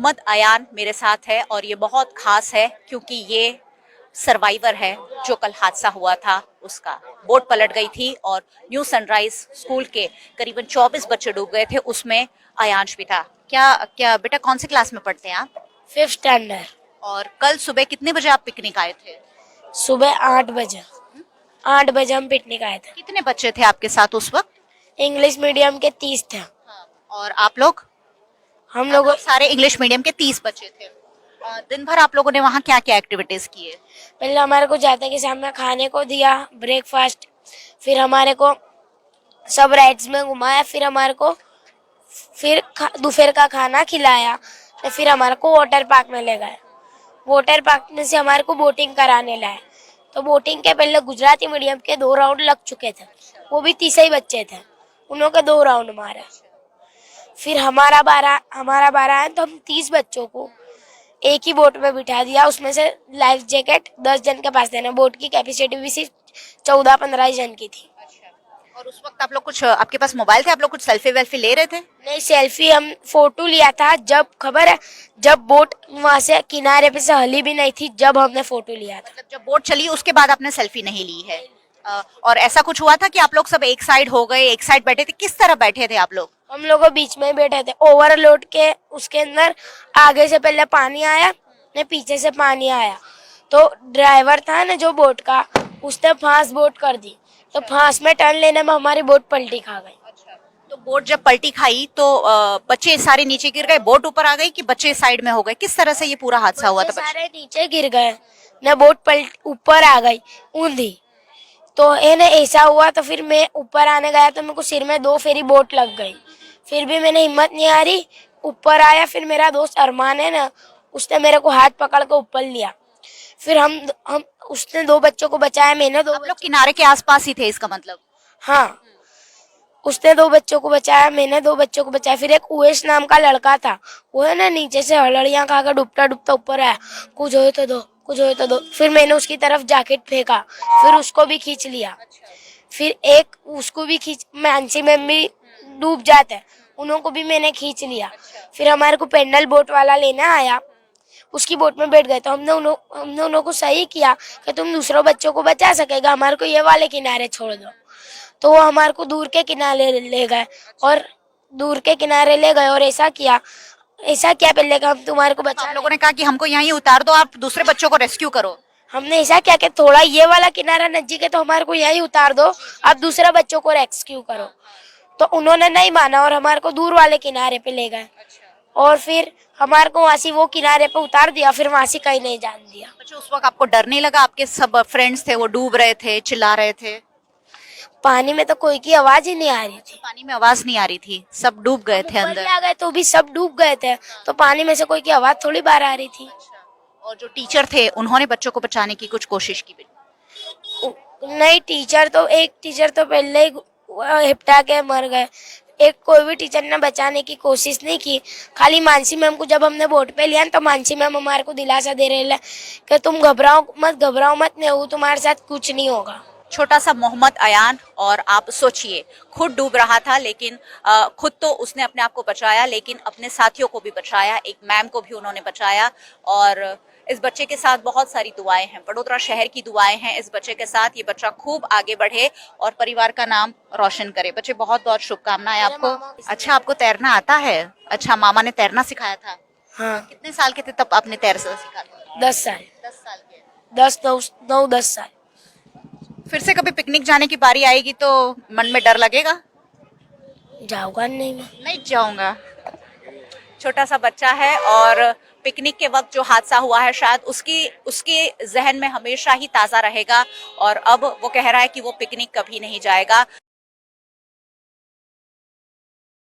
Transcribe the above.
मोहम्मद अयान मेरे साथ है और ये बहुत खास है क्योंकि ये सर्वाइवर है जो कल हादसा हुआ था उसका। बोट पलट गई थी और न्यू सनराइज स्कूल के करीबन 24 बच्चे डूब गए थे, उसमें अयांश भी था। क्या क्या बेटा, कौन से क्लास में पढ़ते हैं आप? 5th standard. और कल सुबह कितने बजे आप पिकनिक आए थे? सुबह 8 बजे। 8 बजे हम पिकनिक आए थे। कितने बच्चे थे आपके साथ उस वक्त? इंग्लिश मीडियम के 30 थे। और आप लोग? हम आप लोग लोग सारे इंग्लिश मीडियम के 30 बच्चे थे। दिन भर आप लोगों ने वहाँ क्या क्या एक्टिविटीज किए? पहले हमारे को जाते के सामने खाने को दिया, ब्रेकफास्ट। फिर हमारे को सब राइड्स में घुमाया। फिर हमारे को दोपहर का खाना खिलाया। तो फिर हमारे को वाटर पार्क में ले गए। वाटर पार्क में से हमारे को बोटिंग कराने लाए। तो बोटिंग के पहले गुजराती मीडियम के 2 राउंड लग चुके थे, वो भी 30 ही बच्चे थे, उन्होंने 2 राउंड मारा। फिर हमारा बारह है, तो हम 30 बच्चों को एक ही बोट में बिठा दिया। उसमें से लाइफ जैकेट 10 जन के पास देना। बोट की कैपेसिटी भी सिर्फ 14-15 जन की थी। और उस वक्त आप लोग कुछ, आपके पास मोबाइल थे, आप लोग कुछ सेल्फी वेल्फी ले रहे थे? नहीं, सेल्फी हम फोटो लिया था जब, खबर है, जब बोट वहां से किनारे पे से हली भी नहीं थी, जब हमने फोटो लिया था। मतलब जब बोट चली उसके बाद आपने सेल्फी नहीं ली है? और ऐसा कुछ हुआ था कि आप लोग सब एक साइड हो गए, एक साइड बैठे थे? किस तरह बैठे थे आप लोग? हम लोग बीच में बैठे थे, ओवरलोड के। उसके अंदर आगे से पहले पानी आया ने पीछे से पानी आया। तो ड्राइवर था ना जो बोट का, उसने फांस बोट कर दी। तो फांस में टर्न लेने में हमारी बोट पलटी खा गई। तो बोट जब पलटी खाई तो बच्चे सारे नीचे गिर गए, बोट ऊपर आ गई कि बच्चे साइड में हो गए? किस तरह से ये पूरा हादसा हुआ था? सारे नीचे गिर गए न, बोट पलट ऊपर आ गई ऊंधी। तो ऐसा हुआ। तो फिर मैं ऊपर आने गया तो मेरे को सिर में 2 फेरी बोट लग गई। फिर भी मैंने हिम्मत नहीं हारी, ऊपर आया। फिर मेरा दोस्त अरमान है ना, उसने मेरे को हाथ पकड़ के ऊपर लिया। फिर हम उसने 2 बच्चों को बचाया, मैंने 2 आप लोग किनारे के आसपास ही थे इसका मतलब? हाँ, उसने 2 बच्चों को बचाया, मैंने 2 बच्चों को बचाया। फिर एक उवेश नाम का लड़का था, वो है ना नीचे से हलड़ियां खा कर डूबता डूबता ऊपर आया। कुछ हो तो दो, कुछ हो तो दो। फिर मैंने उसकी तरफ जैकेट फेंका, फिर उसको भी खींच लिया। फिर एक उसको भी खींच, मानसी में भी डूब जाते, उनको भी मैंने खींच लिया। फिर हमारे को पेंडल बोट वाला लेने आया, उसकी बोट में बैठ गए। तो हमने उनको सही किया कि तुम दूसरों बच्चों को बचा सकेगा, हमारे को ये वाले किनारे छोड़ दो। तो वो हमारे को दूर के किनारे ले गए और ऐसा किया पहले कि हम तुम्हारे को बचा। आप लोगों ने कहा कि हमको यहीं उतार दो, आप दूसरे बच्चों को रेस्क्यू करो। हमने ऐसा किया कि थोड़ा ये वाला किनारा नजदीक है तो हमारे को यहीं उतार दो, आप दूसरे बच्चों को रेस्क्यू करो। तो उन्होंने नहीं माना और हमारे को दूर वाले किनारे पे ले गए। और फिर हमारे को वहां से वो किनारे पे उतार दिया, फिर वहां से कहीं नहीं जान दिया। अच्छा, उस वक्त आपको डर नहीं लगा? आपके सब फ्रेंड्स थे वो डूब रहे थे, चिल्ला रहे थे? पानी में तो कोई की आवाज ही नहीं आ रही थी। पानी में आवाज नहीं आ रही थी, सब डूब गए थे अंदर? आ गए तो भी सब डूब गए थे, तो पानी में से कोई की आवाज थोड़ी बाहर आ रही थी। और जो टीचर थे उन्होंने बच्चों को बचाने की कुछ कोशिश की? नहीं, एक टीचर तो पहले ही हिपटा के मर गए। कोई भी टीचर ने बचाने की कोशिश नहीं की। खाली मानसी मैम को जब हमने बोट पे लिया तो मानसी मैम हमारे को दिलासा दे रहे कि तुम घबराओ मत, नहीं, तुम्हारे साथ कुछ नहीं होगा। छोटा सा मोहम्मद अयान, और आप सोचिए, खुद डूब रहा था लेकिन खुद तो उसने अपने आप को बचाया, लेकिन अपने साथियों को भी बचाया, एक मैम को भी उन्होंने बचाया। और इस बच्चे के साथ बहुत सारी दुआएं हैं, बड़ोदरा शहर की दुआएं हैं इस बच्चे के साथ। ये बच्चा खूब आगे बढ़े और परिवार का नाम रोशन करे। बच्चे, बहुत बहुत शुभकामनाएं आपको। अच्छा, आपको तैरना आता है? अच्छा, मामा ने तैरना सिखाया था? हाँ। कितने साल के थे तब आपने तैरना सीखा था? 10 साल। 10 साल के? 10 साल। फिर से कभी पिकनिक जाने की बारी आएगी तो मन में डर लगेगा? जाऊंगा नहीं जाऊंगा। छोटा सा बच्चा है और पिकनिक के वक्त जो हादसा हुआ है शायद उसके जहन में हमेशा ही ताज़ा रहेगा, और अब वो कह रहा है कि वो पिकनिक कभी नहीं जाएगा।